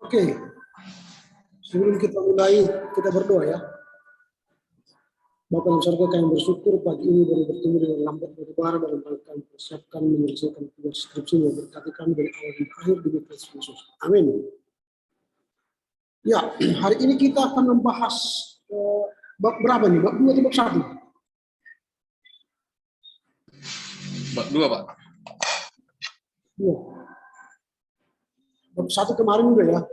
Oke, sebelum kita mulai, kita berdoa ya. Bapa yang surga, kami bersyukur pagi ini baru bertemu dengan lambat berlebaran dalam rangka mempersiapkan menyelesaikan tugas skripsi yang berkati kami dari awal hingga akhir demi Kristus Yesus. Amin. Ya, hari ini kita akan membahas bab berapa nih? Bab 2 atau bab 1? Bab 2, Pak. 2. Bab 1 kemarin juga ya.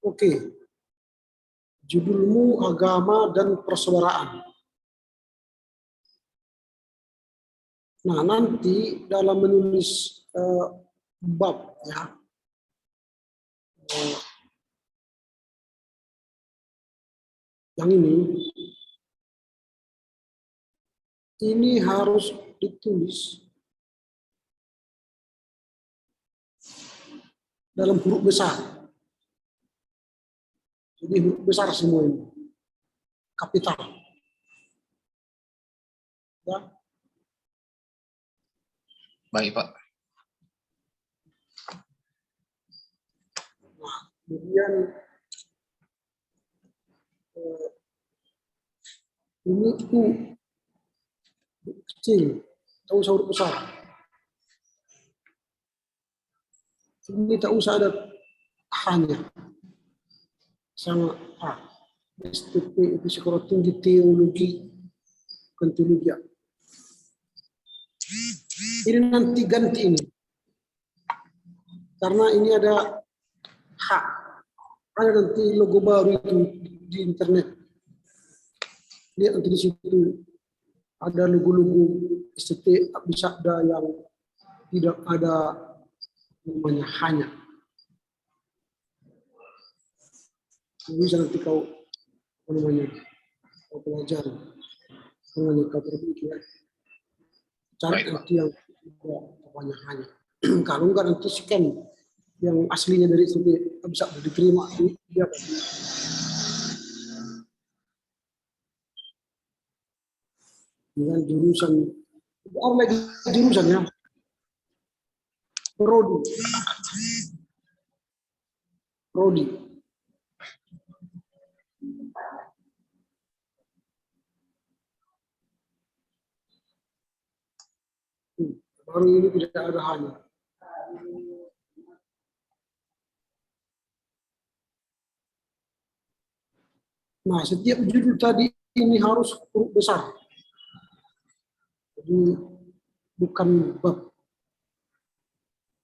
Oke. Judulmu agama dan persaudaraan. Nah, nanti dalam menulis bab ya, yang ini harus ditulis dalam huruf besar. Jadi huruf besar semua ini, kapital. Ya. Baik, Pak. Nah, kemudian ini U kecil, tak usah huruf besar. Ini tak usah ada hanya sama A. STP itu sekolah tinggi teologi teologi. Ini nanti ganti ini, karena ini ada H. Ada nanti logo baru itu di internet. Lihat nanti di situ ada logo-logo STT Abdisabda yang tidak ada namanya hanya. Bisa nanti kau kau pelajari, namanya kau perbaiki ya. Cari nanti yang pokoknya hanya. Kalau enggak nanti scan yang aslinya dari STT Abdisabda diterima dia. Dengan jurusan, ada lagi jurusannya, Prodi. Baru ini tidak ada hanya. Nah, setiap judul tadi ini harus huruf besar. Jadi bukan bab.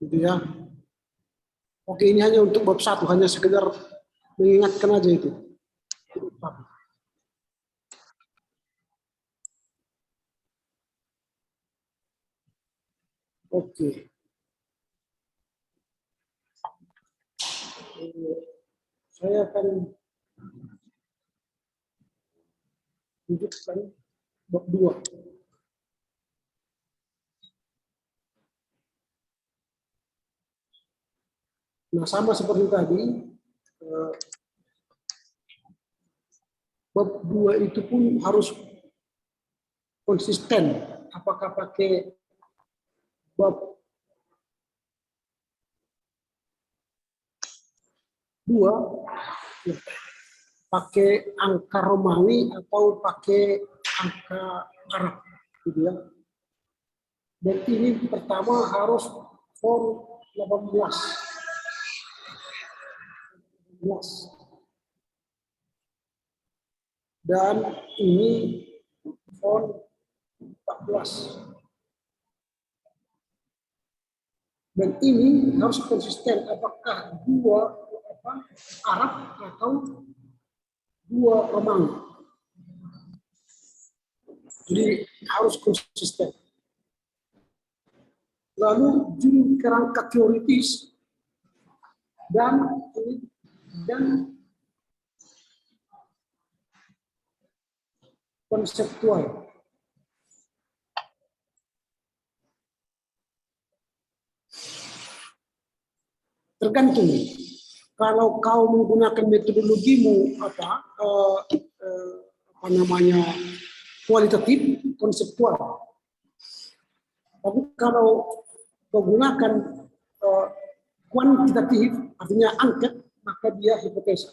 Gitu ya. Oke, ini hanya untuk bab 1, hanya sekedar mengingatkan aja itu. Oke. Saya akan tunjukkan bab 2. Nah, sama seperti tadi, bab 2 itu pun harus konsisten. Apakah pakai bab 2 pakai angka Romawi atau pakai angka Arab, gitu ya. Dan ini pertama harus font 18. Dan ini font 14. Dan ini harus konsisten, apakah 2 Arab atau 2 Romawi. Jadi harus konsisten. Lalu judul kerangka teoritis dan konseptual. Tergantung. Kalau kau menggunakan metodologimu apa namanya kualitatif, konseptual. Tapi kalau kau gunakan kuantitatif, artinya angket, maka dia hipotesa.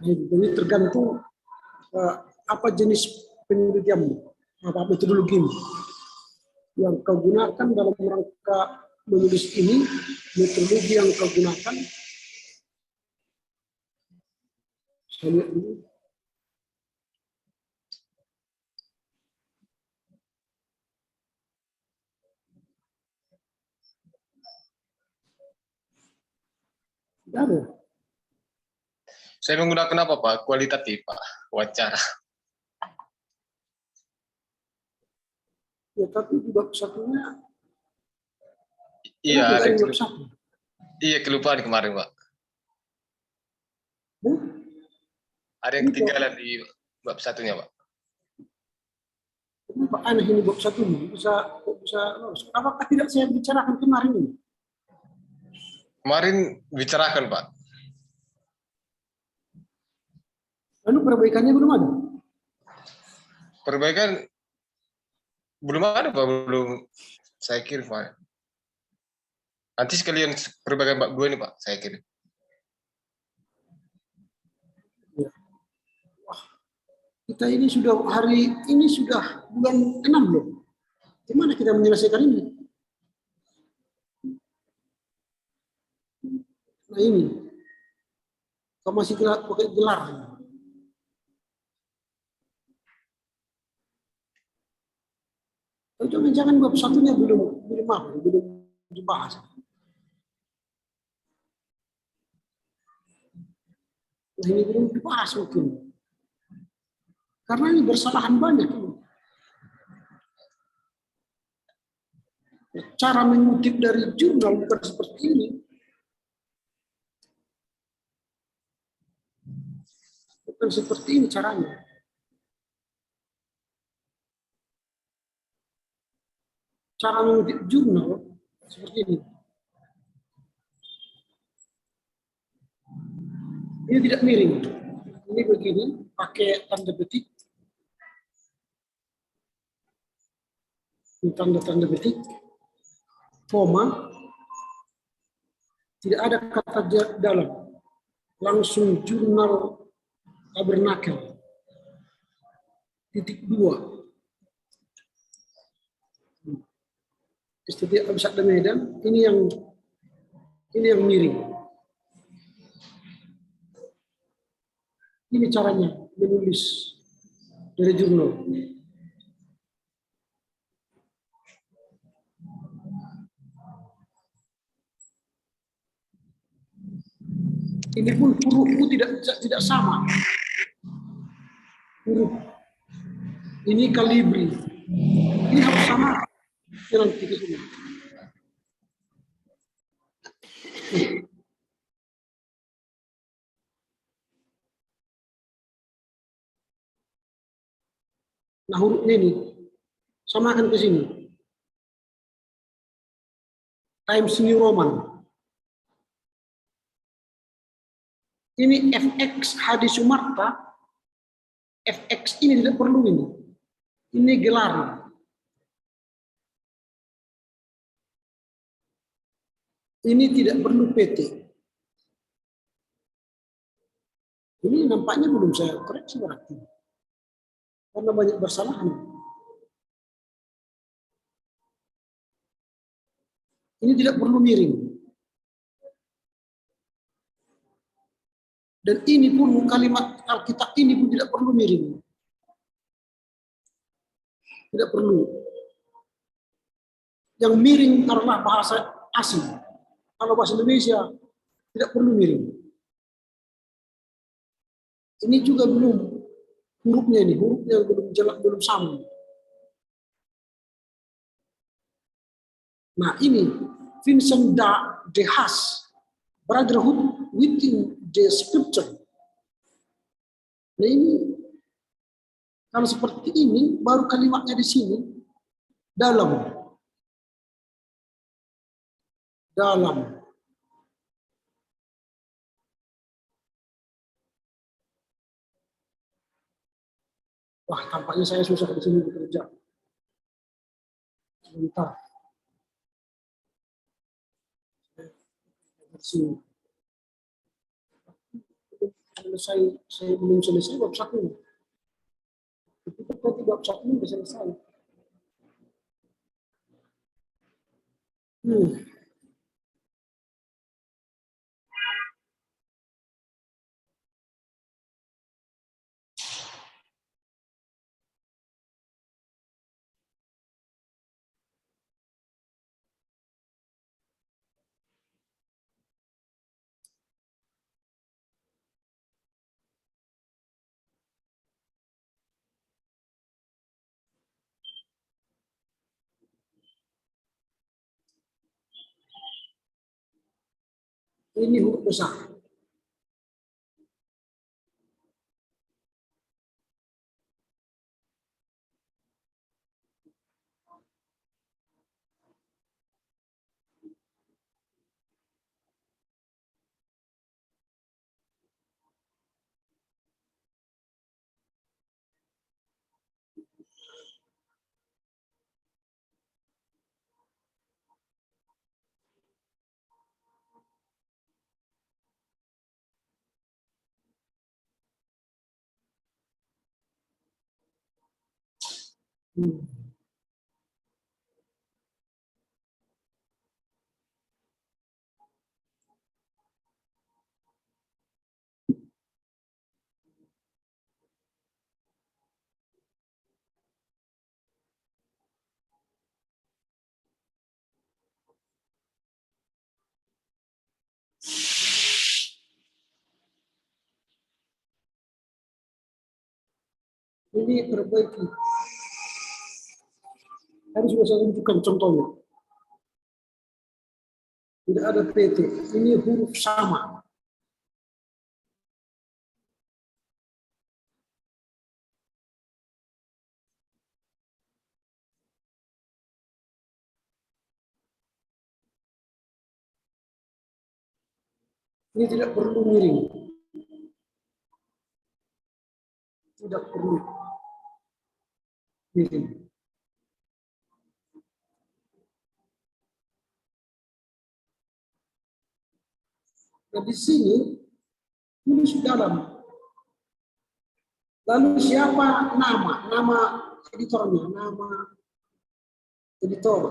Jadi tergantung apa jenis penelitianmu, apa metodologimu yang kau gunakan dalam rangka menulis ini, metodologi yang kau gunakan. Saya lihat dulu. Tidak ada. Saya menggunakan apa, Pak? Kualitatif, Pak. Wawancara. Ya, tapi di bab satunya. Iya, ada bab satu. iya, kelupaan kemarin, Pak. Ada yang ketinggalan di bab satunya, Pak. Kenapa aneh ini bab satu ini bisa lolos? Apakah tidak saya bicarakan kemarin ini? Kemarin bicarakan, Pak. Lalu perbaikannya belum ada? Perbaikan belum ada, Pak. Belum saya kirim, Pak. Nanti sekalian perbaikan bab 2 ini, Pak. Saya kirim. Ya. Wah, kita ini sudah bulan 6 loh. Gimana kita menyelesaikan ini? Nah ini, kau masih pakai gelar. Jangan bab satunya belum dibahas. Nah, ini belum dibahas mungkin. Karena ini bersalahan banyak. Cara mengutip dari jurnal bukan seperti ini. Bukan seperti ini caranya. Cara mengutip jurnal seperti ini. Ini tidak miring. Ini begini, pakai tanda petik. Ini tanda petik. Koma. Tidak ada kata dalam. Langsung jurnal Tabernakel. Titik 2. Istilah Absad dan Medan, ini yang miring. Ini caranya menulis dari jurnal. Ini pun hurufku tidak sama. Huruf ini kalibri. Ini harus sama. Nanti ke sini. Nah, hurufnya ini samakan ke sini. Times New Roman. Ini FX Hadi Sumarta. FX ini tidak perlu ini. Ini gelar. Ini tidak perlu PT. Ini nampaknya belum saya koreksi berarti. Karena banyak bersalahan. Ini tidak perlu miring. Dan ini pun kalimat Alkitab ini pun tidak perlu miring. Tidak perlu. Yang miring karena bahasa asing. Kalau bahasa Indonesia tidak perlu miring. Ini juga belum hurufnya belum jelas, belum sama. Nah ini Vincent de Haas, Brotherhood within the Scripture. Nah ini kalau seperti ini baru kalimatnya di sini dalam. Wah, tampaknya saya susah di sini bekerja. Sebentar. Saya belum selesai bab 1. Ketika nanti bab 1 sudah selesai. Ini huruf besar. Ini perbaiki. Harus sudah saya tunjukkan contohnya. Tidak ada PT. Ini huruf sama. Ini tidak perlu miring. Tidak perlu miring. Nah, di sini tulis dalam. Lalu siapa nama? Nama editornya, nama editor.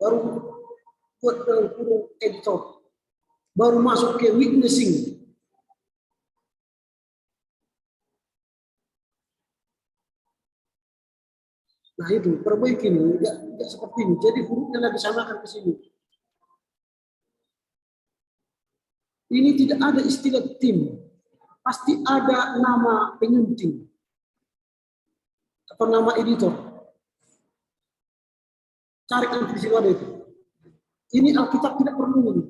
Baru buat dalam kurung editor. Baru masuk ke witnessing. Nah itu, perbaiki ini, tidak seperti ini. Jadi hurufnya lagi samakan ke sini. Ini tidak ada istilah tim. Pasti ada nama penyunting. Atau nama editor. Cari di situ ada itu. Ini Alkitab tidak perlu ini.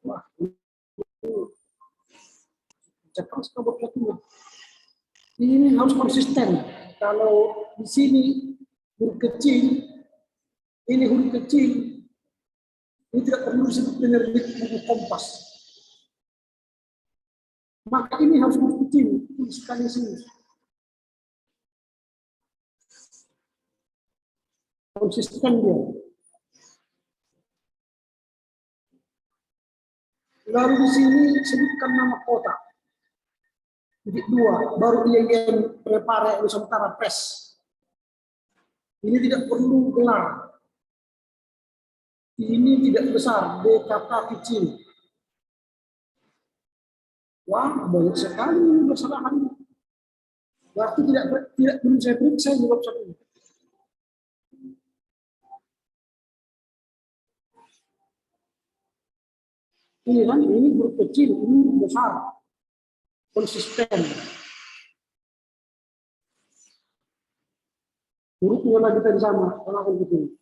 Wah, cepat sekali. Ini harus konsisten. Kalau di sini huruf kecil, ini huruf kecil, ini tidak perlu disebut penerbit buku Kompas. Maka ini harus huruf kecil, sekali sini. Konsisten dia. Lalu di sini sebutkan nama kota. Titik 2, baru yang prepare Nusantara Press. Ini tidak perlu gelar. Ini tidak besar, D kata kecil. Wah, banyak sekali kesalahan. Berarti tidak belum saya periksa di website ini. Ini kan, ini huruf kecil, ini huruf besar. Konsisten. Hurufnya lagi tadi sama, kalau begitu.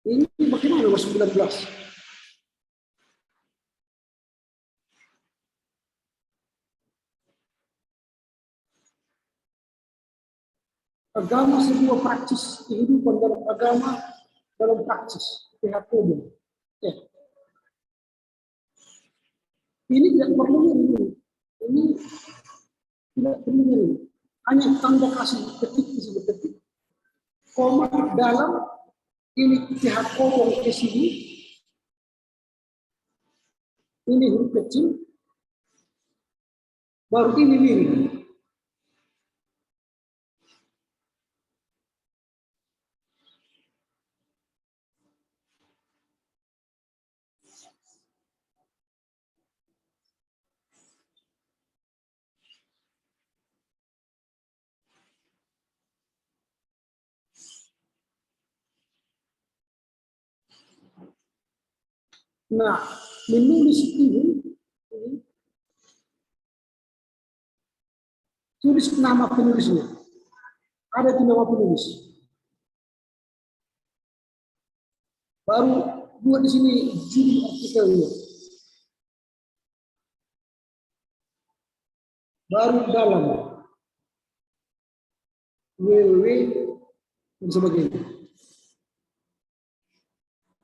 Ini bagaimana mas 19? Agama sebuah praksis kehidupan dalam agama dalam praksis pihak umum. Ya. Ini tidak perlu ini. Ini tidak perlu ini. Hanya tanda kasih ketik di sini ketik. Koma dalam ini pihak koma ke sini. Ini huruf kecil. Baru ini miring. Nah, menulis ini tulis nama penulisnya. Ada di nama penulis. Baru buat di sini judul artikelnya. Baru dalam www dan sebagainya.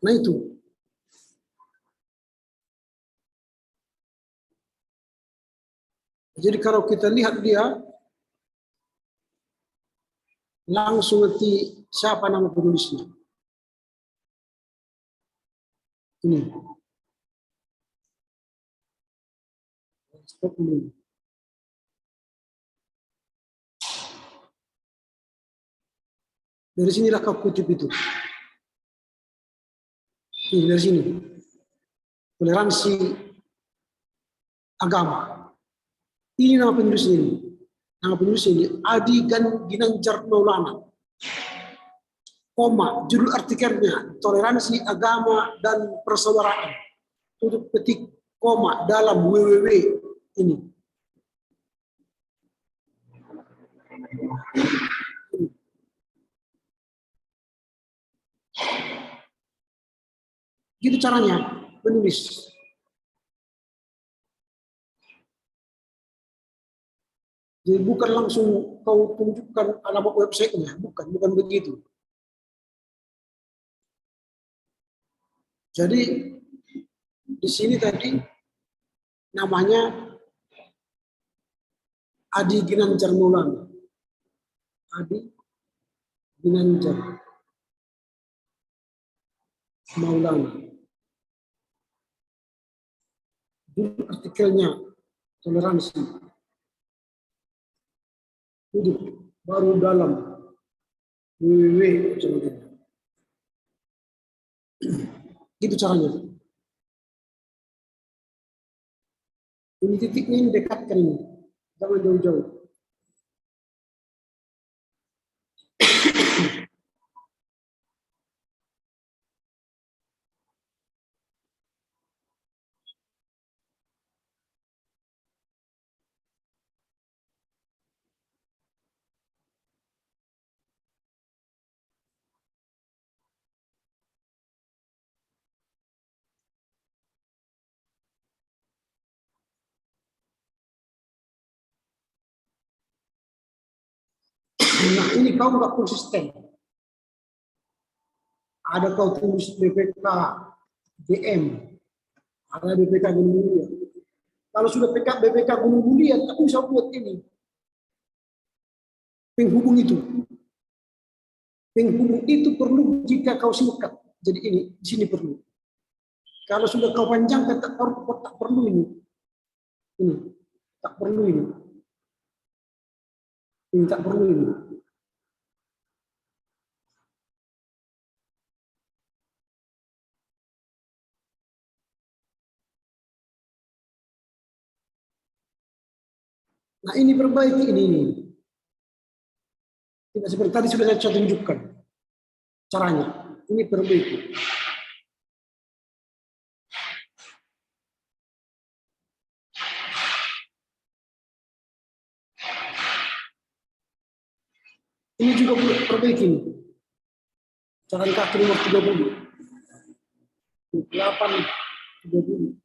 Nah itu. Jadi kalau kita lihat dia langsung ngerti siapa nama penulisnya. Ini. Stop dulu. Dari sinilah kau kutip itu. Ini dari sini. Toleransi agama. Ini nama penulis ini. Nama penulis ini Adi Ginanjar Maulana. Koma, judul artikelnya toleransi agama dan persaudaraan. Tutup petik koma dalam www ini. Gitu caranya menulis. Jadi bukan langsung kau tunjukkan alamat websitenya, bukan begitu. Jadi di sini tadi namanya Adi Ginanjar Maulana. Adi Ginanjar Maulana. Judul artikelnya toleransi. Itu baru dalam www. Gitu caranya. Ini titiknya ini dekatkan ini. Jangan jauh-jauh. Nah ini kau nggak konsisten. Ada kau tulis BPK DM, ada BPK Gunung Mulia. Kalau sudah BPK Gunung Mulia, tak usah buat ini. Penghubung itu. Penghubung itu perlu jika kau singkat. Jadi ini di sini perlu. Kalau sudah kau panjangkan tak perlu ini. Ini tak perlu ini. Ini tak perlu ini. Nah ini perbaiki ini. Tidak seperti tadi sudah saya tunjukkan caranya. Ini perbaiki. Ini juga perlu perbaiki. Jalan kaki nomor 30. 8, 30.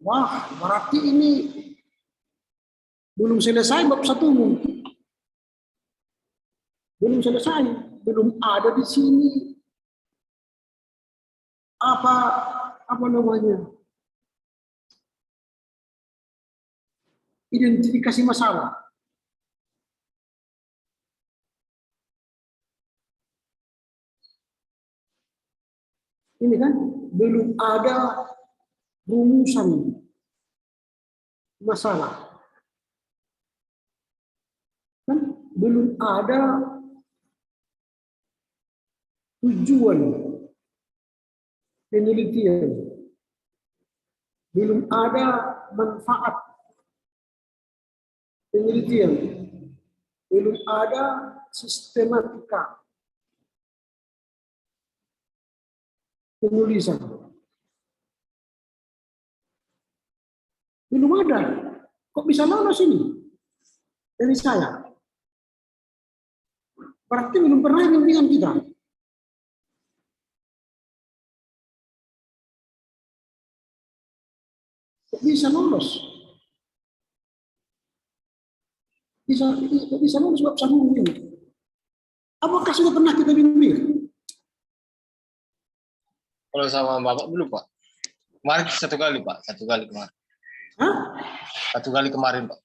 Wah, berarti ini belum selesai bab 1. Belum selesai, belum ada di sini apa namanya? Identifikasi masalah. Ini kan belum ada rumusan masalah. Kan belum ada tujuan penelitian. Belum ada manfaat penelitian. Belum ada sistematika penulisan. Belum ada. Kok bisa lolos ini? Dari saya. Berarti belum pernah bimbingan kita. Kok bisa lolos? Bisa lolos bab 1 ini. Apakah sudah pernah kita bimbing? Kalau sama Bapak belum, Pak. Kemarin 1 kali, Pak. 1 kali kemarin. Hah? 1 kali kemarin, Pak.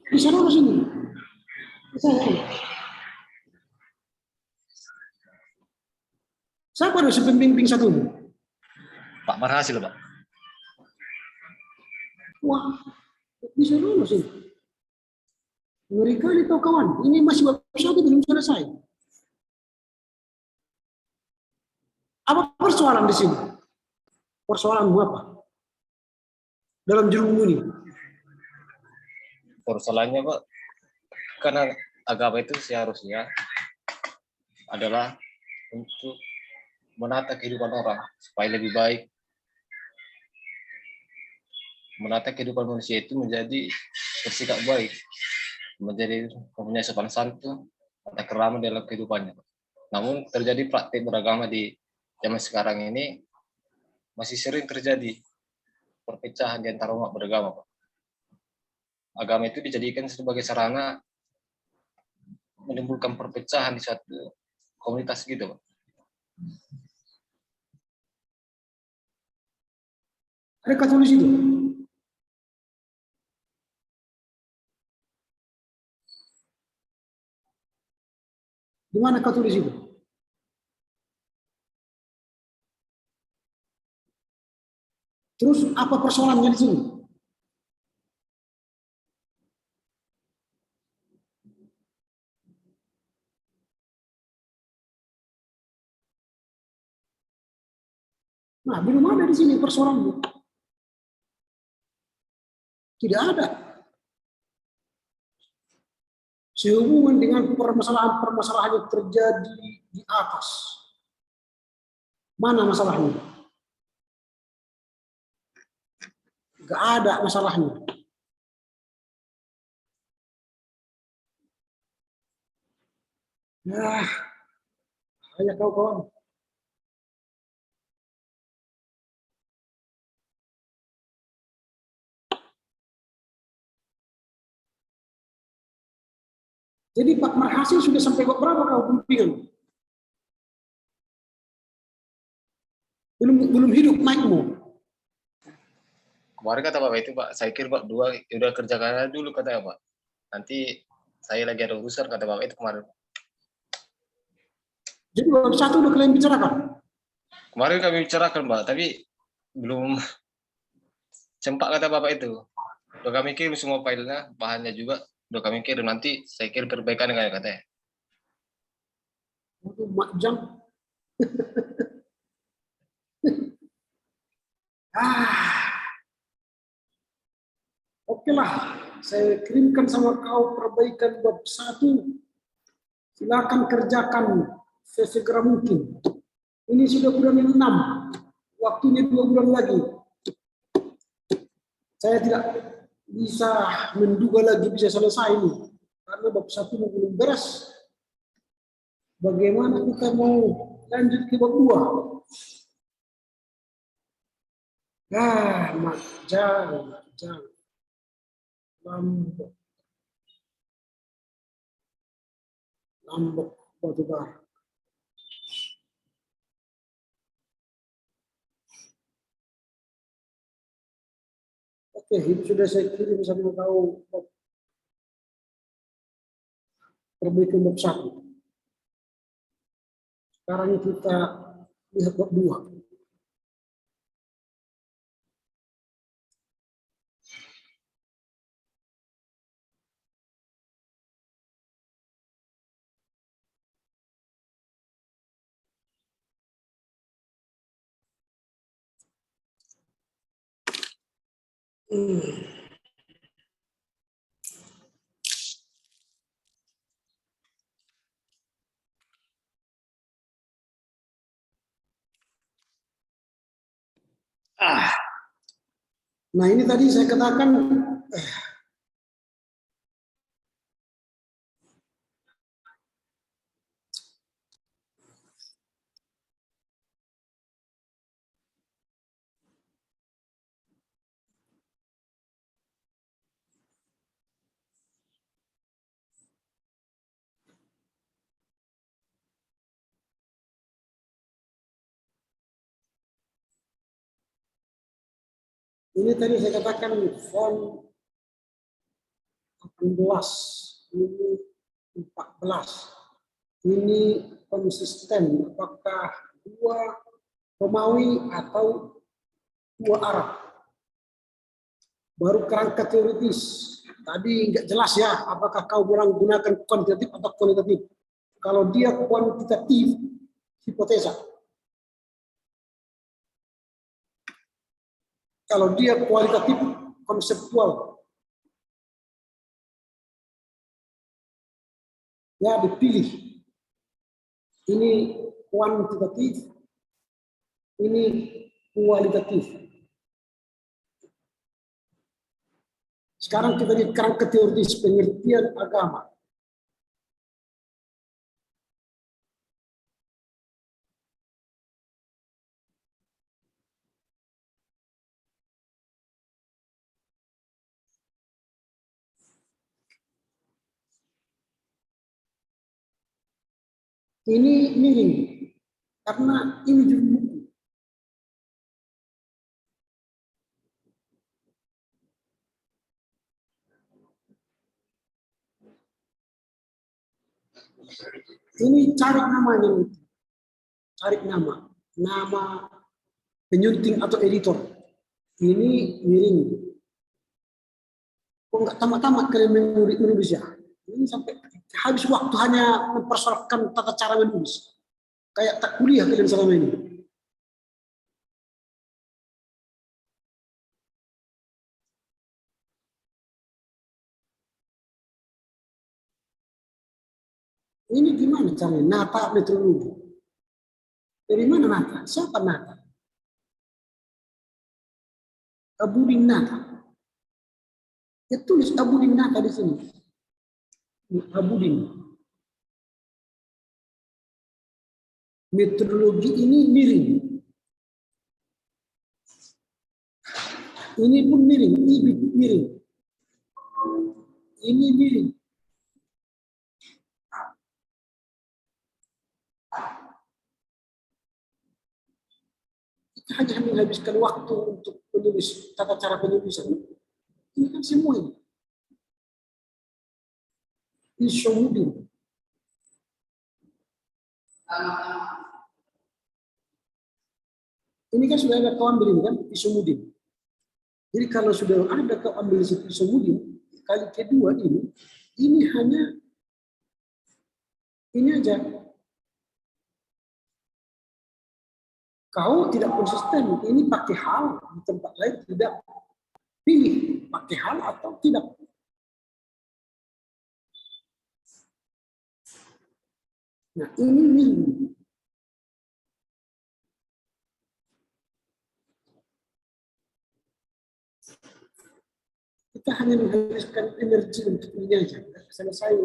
Bisa lolos ini. Bisa lolos. Siapa ada pembimbing 1? Pak Marhasil, Pak. Wah, bisa lolos ini. Ngeri kali tahu kawan. Ini masih bab 1 belum selesai. Apa persoalan di sini? Persoalanmu apa? Dalam jerumu ini. Persoalannya, Pak, karena agama itu seharusnya adalah untuk menata kehidupan orang supaya lebih baik. Menata kehidupan manusia itu menjadi bersikap baik, menjadi mempunyai sopan santun, tata kerama dalam kehidupannya. Namun terjadi praktik beragama di zaman sekarang ini masih sering terjadi perpecahan di antara umat beragama, Pak. Agama itu dijadikan sebagai sarana menimbulkan perpecahan di suatu komunitas gitu, Pak. Ada tulis itu. Di mana kau tulis itu? Terus apa persoalannya di sini? Nah, belum ada di sini persoalannya. Tidak ada. Sehubungan dengan permasalahan yang terjadi di atas. Mana masalahnya? Gak ada masalahnya. Nah, hanya kau kawan. Jadi Pak Marhasil sudah sampai berapa kau bimbingan? Belum hidup mic-mu. Kemarin kata Bapak itu, Pak, saya kira Pak 2 udah kerjakan aja dulu katanya, Pak. Nanti saya lagi ada urusan kata Bapak itu kemarin. Jadi bab 1 udah kalian bicarakan? Kemarin kami bicarakan, Pak, tapi belum sempat kata Bapak itu. Udah kami kirim semua filenya, bahannya juga. Udah kami kirim, nanti saya kirim perbaikan kayak katanya. Untuk Makjang. Oke lah, saya kirimkan sama kau perbaikan bab 1. Silakan kerjakan sesegera mungkin. Ini sudah bulan yang 6. Waktunya 2 bulan lagi. Saya tidak bisa menduga lagi bisa selesai ini. Karena bab 1 belum beres. Bagaimana kita mau lanjut ke bab 2? Makjang. Lombok Batubara. Oke, itu sudah saya kirim sama kau perbaikan bab 1. Sekarang kita lihat bab 2. Nah, ini tadi saya katakan ini tadi saya katakan font 18, ini 14. Ini konsisten, apakah 2 Romawi atau 2 Arab. Baru kerangka teoritis. Tadi nggak jelas ya, apakah kau bilang gunakan kuantitatif atau kualitatif. Kalau dia kuantitatif, hipotesa. Kalau dia kualitatif, konseptual. Ya, dipilih. Ini kuantitatif, ini kualitatif. Sekarang kita lihat kerangka teoritis pengertian agama. Ini miring, karena ini judul buku. Ini cari namanya, cari nama penyunting atau editor. Ini miring. Kok nggak tamat-tamat kalian menulis ya? Ini sampai habis waktu hanya mempersoalkan tata cara menulis. Kayak tak kuliah kalian selama ini. Ini gimana caranya? Nata metodologi. Dari mana Nata? Siapa Nata? Abudin Nata. Ya tulis Abudin Nata di sini. Abudin. Metodologi ini miring. Ini pun miring, ini miring. Ini miring. Kita hanya menghabiskan waktu untuk menulis tata cara penulisan. Ini kan semua ini. Isyomudin. Ini kan sudah ada kau ambil ini kan, isomudin. Jadi kalau sudah ada kau ambil isomudin, kali kedua ini hanya ini aja. Kau tidak konsisten, ini pakai hal, di tempat lain tidak. Pilih pakai hal atau tidak. Nah ini minggu. Kita hanya menghabiskan energi untuk ini aja. Selesai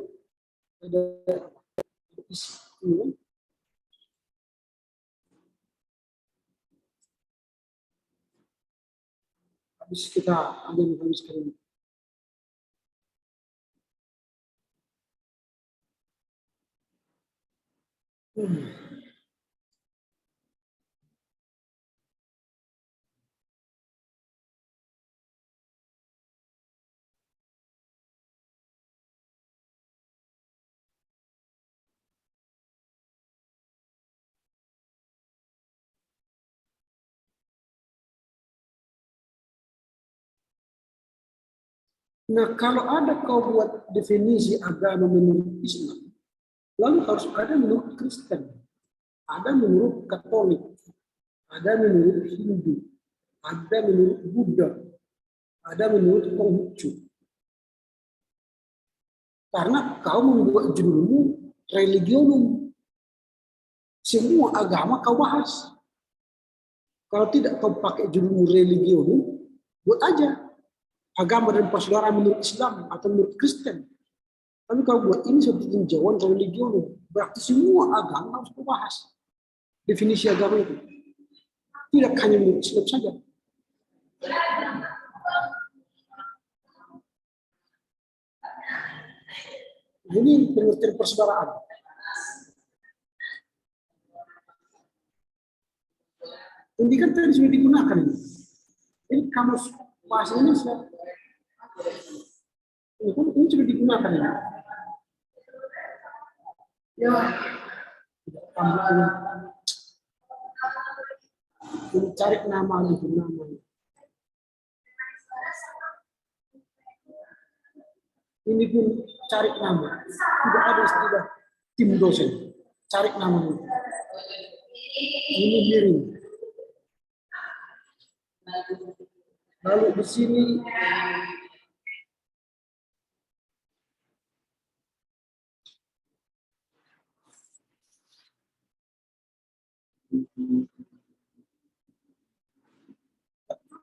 ada isi. Habis kita ada menghabiskan ini. Nah, kalau ada kau buat definisi agama menurut Islam, lalu harus ada menurut Kristen, ada menurut Katolik, ada menurut Hindu, ada menurut Buddha, ada menurut Konghucu. Karena kau membuat judulmu religionum. Semua agama kau bahas. Kalau tidak kau pakai judulmu religionum, buat aja agama dan persaudaraan menurut Islam atau menurut Kristen. Tapi kalau buat ini seperti tinjauan religion, berarti semua agama harus dibahas. Definisi agama itu. Tidak hanya menurut Islam saja. Nah, ini pengertian persaudaraan. Ini kan tadi sudah digunakan. Ini kamus bahasa Indonesia. Ini sudah digunakan. Ya, ini cari nama itu namanya. Ini pun cari nama. Tidak ada istilah tim dosen. Cari namanya. Ini miring. Lalu di sini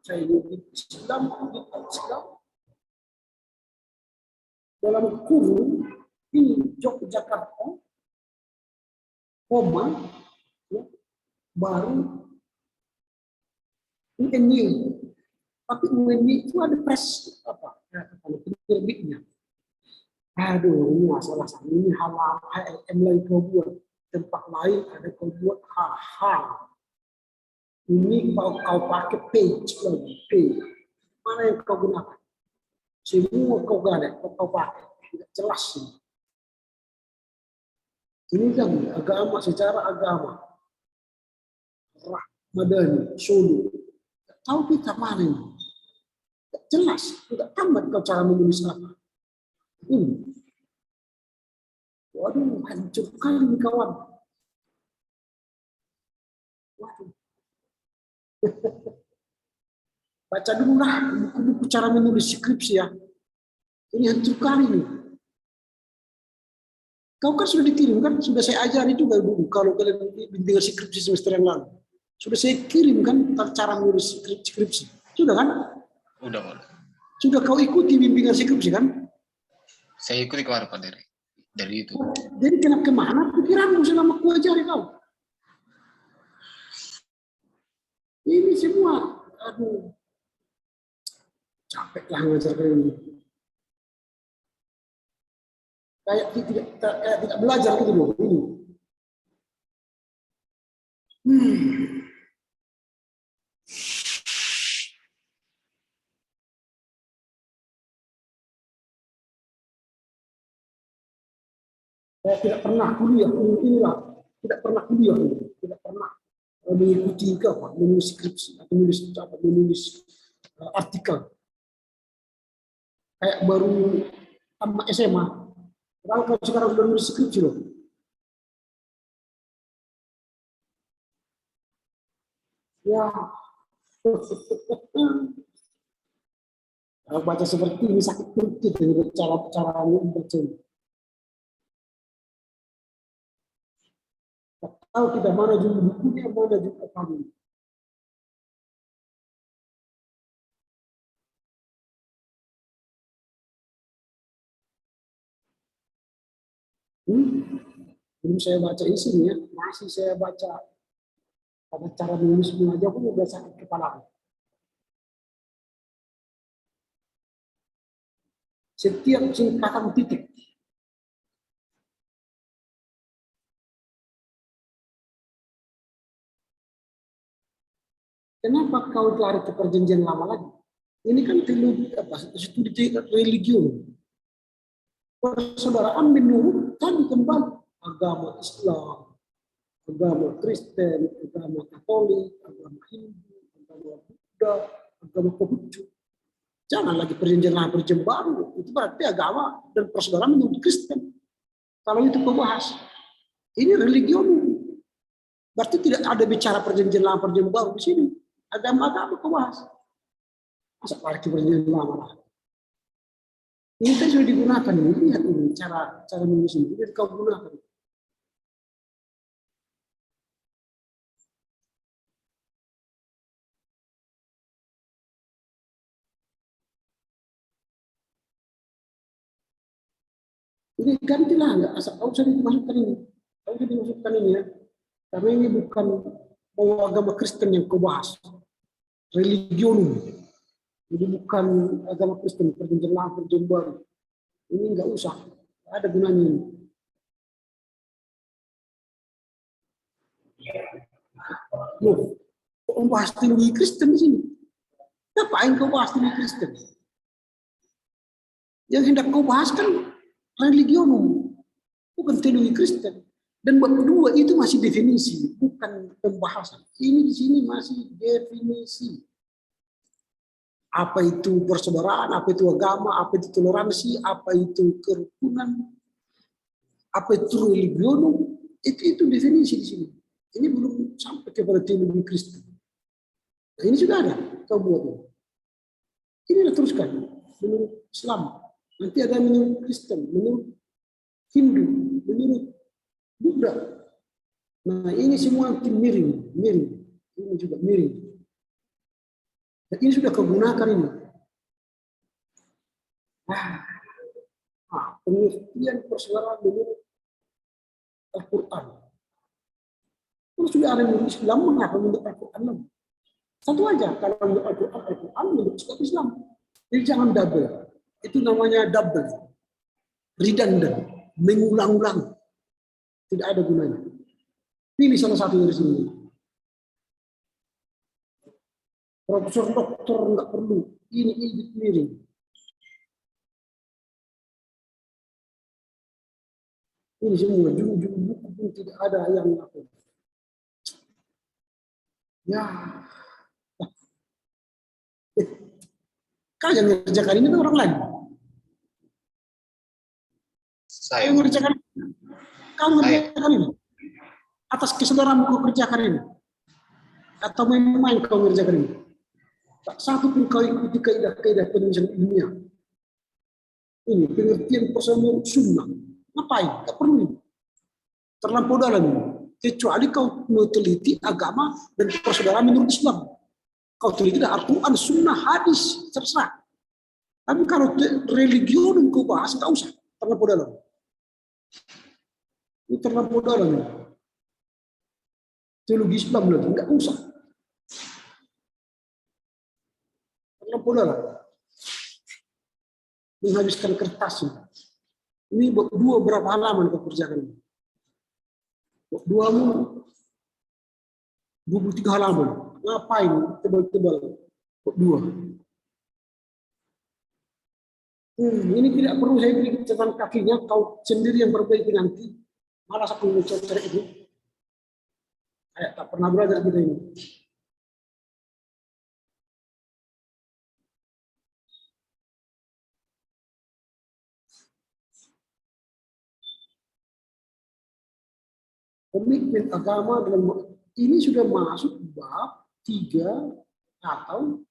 saya Islam dalam kurung ini Yogyakarta, koma, ya, baru UNY. Tapi UNY itu ada press apa? Penerbitnya. Aduh, ini masalah ini halal HLM lagi kau buat, tempat lain ada kau buat hal-hal. Ini kau pakai page lagi, page. Mana yang kau gunakan? Semua kau gak kau pakai, tidak jelas ini. Ini kan agama secara agama, Madani, Solo. Tahu kita mana ini? Tidak jelas, tidak tamat kau cara menulis apa. Ini, waduh, hancur kali kawan. Waduh. Baca dulu lah buku-buku cara menulis skripsi ya. Ini hancur kali nih. Kau kan sudah dikirim kan, sudah saya ajari juga dulu kalau kalian bimbingan skripsi semester yang lalu. Sudah saya kirim kan cara menulis skripsi. Sudah kan? Udah. Sudah kau ikuti bimbingan skripsi kan? Saya ikuti kemarin Pak dari itu. Jadi kenapa kemana pikiranmu selama ku ajari kau? Ini semua, aduh, capek lah ngajar ini. Kayak tidak belajar gitu loh ini. Saya tidak pernah kuliah inilah, tidak pernah kuliah ini, tidak pernah. mengikuti apa, menulis skripsi atau menulis artikel kayak baru tamat SMA. Kalau sekarang sudah menulis skripsi loh. Ya, kalau baca seperti ini sakit perut dengan cara membaca. Tahu tidak mana jumlah bukunya, mana jumlah kami. Belum saya baca isinya, masih saya baca pada cara menulisnya aja pun udah sakit kepala. Setiap singkatan titik. Kenapa kau lari ke perjanjian lama lagi? Ini kan teologi studi religion. Persaudaraan menurut tadi kembali agama Islam, agama Kristen, agama Katolik, agama Hindu, agama Buddha, agama Konghucu. Jangan lagi perjanjian lama perjanjian baru. Itu berarti agama dan persaudaraan menurut Kristen. Kalau itu kau bahas, ini religion. Berarti tidak ada bicara perjanjian lama perjanjian baru di sini. Agama-agama kau bahas. Masa lagi perjanjian lama lah. Ini kan sudah digunakan ini, lihat ini cara menulis ini, lihat kau gunakan. Ini gantilah, nggak asal kau usah dimasukkan ini, kau usah dimasukkan ini ya, karena ini bukan mau agama Kristen yang kau bahas, religion, ini bukan agama Kristen, perjanjian lama perjanjian baru, ini nggak usah, nggak ada gunanya ini. Loh, kau bahas teologi Kristen di sini. Ngapain kau bahas teologi Kristen? Yang hendak kau bahas kan religionum, bukan teologi Kristen. Dan bab kedua itu masih definisi, bukan pembahasan. Ini di sini masih definisi. Apa itu persaudaraan, apa itu agama, apa itu toleransi, apa itu kerukunan, apa itu religionum, itu definisi di sini. Ini belum sampai kepada teologi Kristen. Nah, ini sudah ada, kau buat. Ini sudah teruskan menurut Islam. Nanti ada menurut Kristen, menurut Hindu, menurut Buddha. Nah, ini semua miring. Ini juga miring. Dan ini sudah kegunakan ini. Pengertian persaudaraan menurut Al-Quran. Kalau sudah ada menurut Islam, mengapa menurut Al-Quran? Satu aja, kalau menurut Al-Quran menurut Islam. Jadi jangan double. Itu namanya double. Redundant. Mengulang-ulang. Tidak ada gunanya. Pilih salah satu dari sini. Profesor doktor nggak perlu. Ini miring. Ini semua judul buku pun tidak ada yang apa. Ya. Kau yang ngerjakan ini kan orang lain. Saya Kau ngerjakan ini. Atas kesadaran kau kerjakan ini. Atau main-main kau ngerjakan ini. Tak satu pun kau ikuti kaidah-kaidah penulisan ilmiah. Ini pengertian persaudaraan sunnah. Ngapain? Tak perlu ini. Terlampau dalam ini. Kecuali kau meneliti agama dan persaudaraan menurut Islam. Kau teliti Al-Quran, sunnah, hadis, terserah. Tapi kalau religion kau bahas, tak usah. Terlampau dalam. Ini terlampau dalam ini. Teologi Islam lagi, enggak usah. Terlampau dalam. Menghabiskan kertas ini. Ini berapa halaman kau kerjakan ini. 23 halaman. Ngapain tebal-tebal? 2. Ini tidak perlu saya beri catatan kakinya. Kau sendiri yang perbaiki nanti. Malas aku mencoret itu. Kayak tak pernah belajar kita ini. Komitmen agama dalam ini sudah masuk bab 3 atau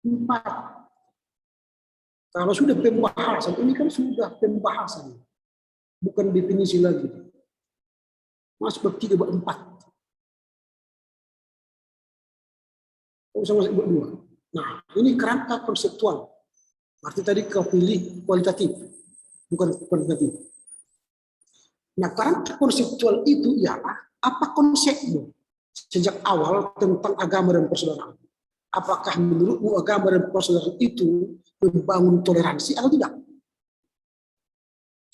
4. Kalau sudah pembahasan, ini kan sudah pembahasan, bukan definisi lagi. Masuk bab 3, bab 4. Usah masuk bab 2. Nah, ini kerangka konseptual. Berarti tadi kau pilih kualitatif, bukan kuantitatif. Nah, kerangka konseptual itu ialah apa konsepmu sejak awal tentang agama dan persaudaraan. Apakah menurutmu agama dan persaudaraan itu membangun toleransi atau tidak?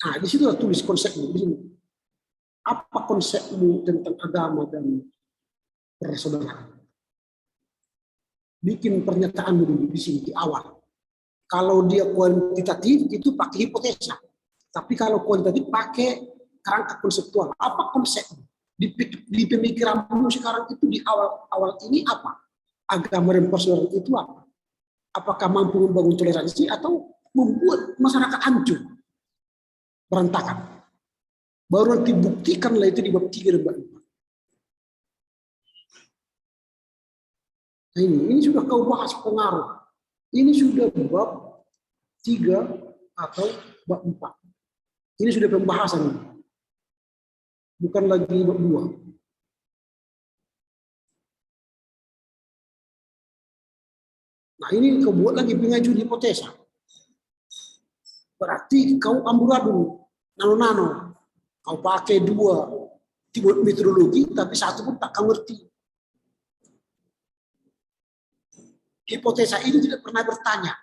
Nah, di situ tulis konsepmu di sini. Apa konsepmu tentang agama dan persaudaraan? Bikin pernyataanmu dulu di sini di awal. Kalau dia kuantitatif itu pakai hipotesa. Tapi kalau kualitatif pakai kerangka konseptual. Apa konsepmu? Di pemikiranmu sekarang itu di awal ini apa? Agama dan persaudaraan itu apa? Apakah mampu membangun toleransi atau membuat masyarakat hancur, berantakan? Baru nanti buktikanlah itu di bab 3 dan bab 4. Nah, ini sudah kau bahas pengaruh. Ini sudah bab 3 atau bab 4. Ini sudah pembahasan. Bukan lagi bab 2. Nah, ini kau buat lagi pengajuan hipotesa. Berarti kau amburadul, nano-nano. Kau pakai 2 metodologi, tapi 1 pun tak kau ngerti. Hipotesa ini tidak pernah bertanya.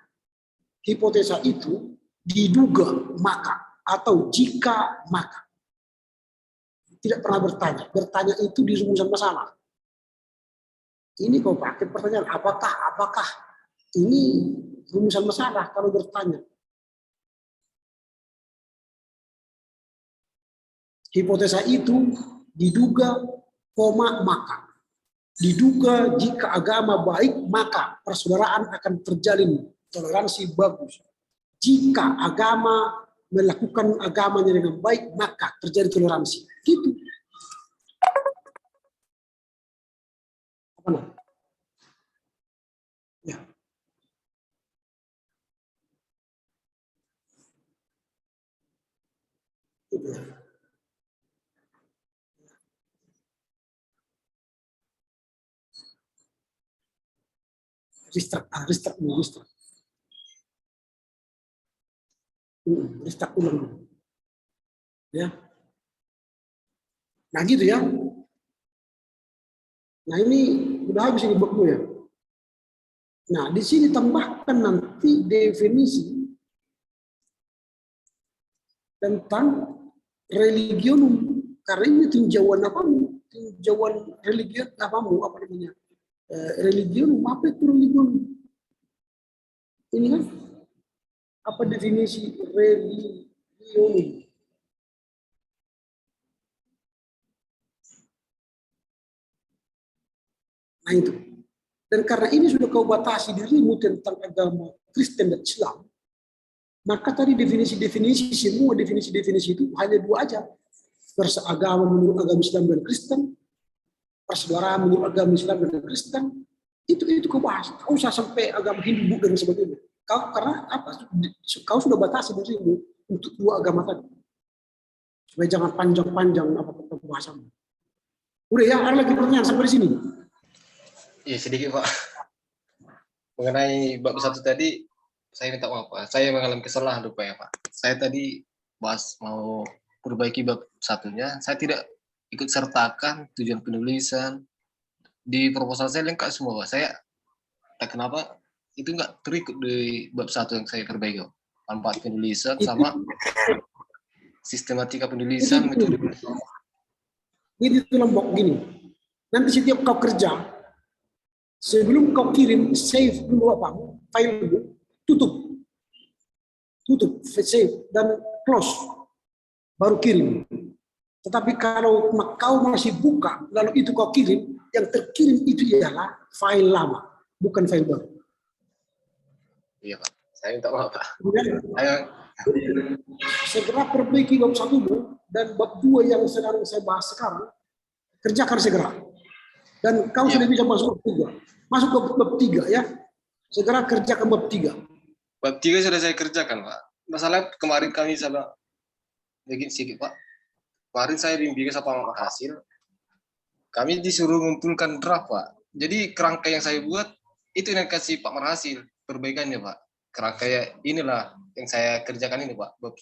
Hipotesa itu diduga maka atau jika maka. Tidak pernah bertanya. Bertanya itu di rumusan masalah. Ini kau pakai pertanyaan, apakah ini rumusan masalah kalau bertanya. Hipotesa itu diduga, maka. Diduga jika agama baik, maka persaudaraan akan terjalin toleransi bagus. Jika agama melakukan agamanya dengan baik, maka terjadi toleransi. Gitu. Apa namanya? Ya. Itu. Restart ulang. Ya. Nah gitu ya. Nah ini udah habis ini buku ya. Nah di sini tambahkan nanti definisi tentang religionum, karena ini tinjauan apamu, tinjauan religion apamu, apa namanya, religionum, apa itu religionum? Ini kan apa definisi religionum? Nah itu. Dan karena ini sudah kau batasi dirimu tentang agama Kristen dan Islam, maka tadi definisi-definisi, semua definisi-definisi itu hanya 2 aja. Persagama menurut agama Islam dan Kristen, persaudaraan menurut agama Islam dan Kristen, itu kau bahas. Kau usah sampai agama Hindu dan sebagainya. Kau karena apa? Kau sudah batasi dirimu untuk 2 agama tadi. Supaya jangan panjang-panjang apa pembahasannya. Udah ya, ada lagi pertanyaan sampai di sini. Iya sedikit Pak. Mengenai bab 1 tadi, saya minta maaf Pak. Saya mengalami kesalahan rupanya Pak. Saya tadi bahas mau perbaiki bab 1-nya, saya tidak ikut sertakan tujuan penulisan. Di proposal saya lengkap semua Pak. Saya tak kenapa itu nggak terikut di bab 1 yang saya perbaiki Pak. Manfaat penulisan sama sistematika penulisan, metode penulisan. Ini tuh lombok gini. Nanti setiap kau kerja, sebelum kau kirim, save dulu apa? File dulu, tutup, save dan close, baru kirim. Tetapi kalau kau masih buka, lalu itu kau kirim, yang terkirim itu ialah file lama, bukan file baru. Iya Pak, saya minta maaf Pak. Kemudian, Saya segera perbaiki bab 1 dan bab 2 yang sedang saya bahas sekarang, kerjakan segera. Dan kau sudah bisa masuk bab 3. Masuk ke bab 3 ya. Segera kerjakan bab 3. bab 3 sudah saya kerjakan Pak. Masalah kemarin kami sama begini sedikit Pak. Kemarin saya bimbingan sama Pak Hasil. Kami disuruh mengumpulkan draft Pak. Jadi kerangka yang saya buat itu yang kasih Pak Marhasil perbaikannya Pak. Kerangka inilah yang saya kerjakan ini Pak. Bab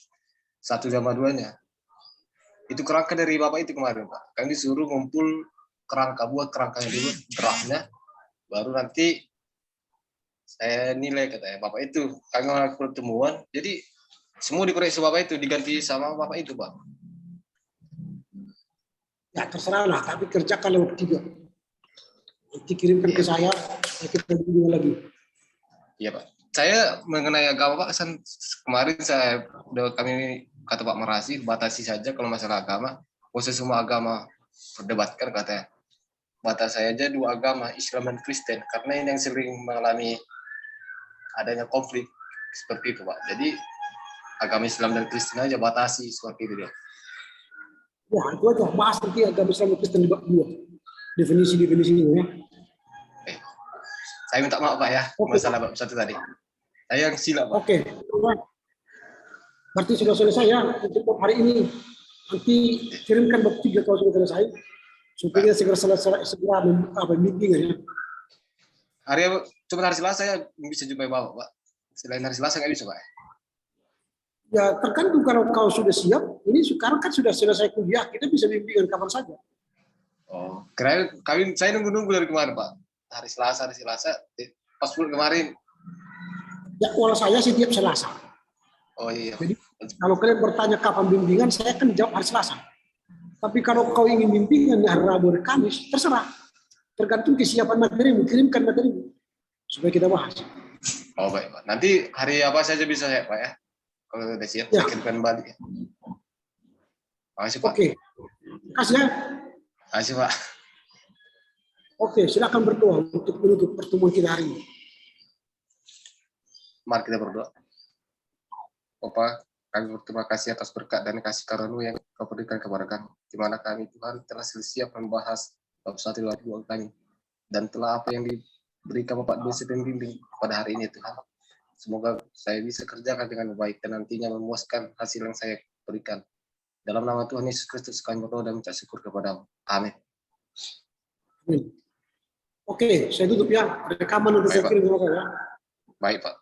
1 sama 2-nya. Itu kerangka dari Bapak itu kemarin Pak. Kami disuruh ngumpul kerangka, buat kerangkanya dulu, draftnya. Baru nanti saya nilai katanya Bapak itu. Kami melakukan pertemuan. Jadi semua dikoreksi Bapak itu, diganti sama Bapak itu Pak. Ya terserah lah, tapi kerjakan bab 3. Nanti kirimkan ke saya kita bimbing lagi. Iya Pak. Saya mengenai agama Pak, kemarin kami kata Pak Marasi batasi saja kalau masalah agama. Proses semua agama perdebatkan katanya. Batas saya aja 2 agama, Islam dan Kristen, karena ini yang sering mengalami adanya konflik seperti itu Pak. Jadi agama Islam dan Kristen aja batasi seperti itu dia. Ya itu aja, bahas nanti agama Islam Kristen di bab 2. Definisi-definisinya ya. Saya minta maaf Pak ya, masalah bab 1 tadi. Saya yang silap Pak. Oke. Berarti sudah selesai ya untuk hari ini. Nanti kirimkan bab 3 kalau sudah selesai. Supaya segera membuka bimbingan ya. Cuma hari Selasa ya bisa jumpai Bapak Pak. Selain hari Selasa nggak bisa Pak. Ya tergantung kalau kau sudah siap. Ini sekarang kan sudah selesai kuliah, kita bisa bimbingan kapan saja. Oh, saya nunggu dari kemarin Pak. Hari Selasa, pas pulang kemarin. Jadwal saya setiap Selasa. Oh iya. Jadi kalau kalian bertanya kapan bimbingan, saya akan jawab hari Selasa. Tapi kalau kau ingin bimbingan hari Rabu dan Kamis, terserah. Tergantung kesiapan materi, kirimkan materi supaya kita bahas. Oh baik Pak. Nanti hari apa saja bisa ya Pak ya? Kalau sudah siap, Ya. saya kirimkan balik. Makasih Pak. Oke. Kasih ya. Makasih Pak. Oke, silakan berdoa untuk menutup pertemuan kita hari ini. Mari kita berdoa. Bapak, kami berterima kasih atas berkat dan kasih karunia yang Kau berikan kepada kami, di mana kami Tuhan telah siap membahas bab 1 dan 2 kami, dan telah apa yang diberikan Bapak dosen pembimbing pada hari ini Tuhan. Semoga saya bisa kerjakan dengan baik dan nantinya memuaskan hasil yang saya berikan. Dalam nama Tuhan Yesus Kristus kami berdoa dan minta syukur kepada-Mu. Amin. Oke, saya tutup ya. Rekaman untuk saya kirim sama saya. Baik Pak.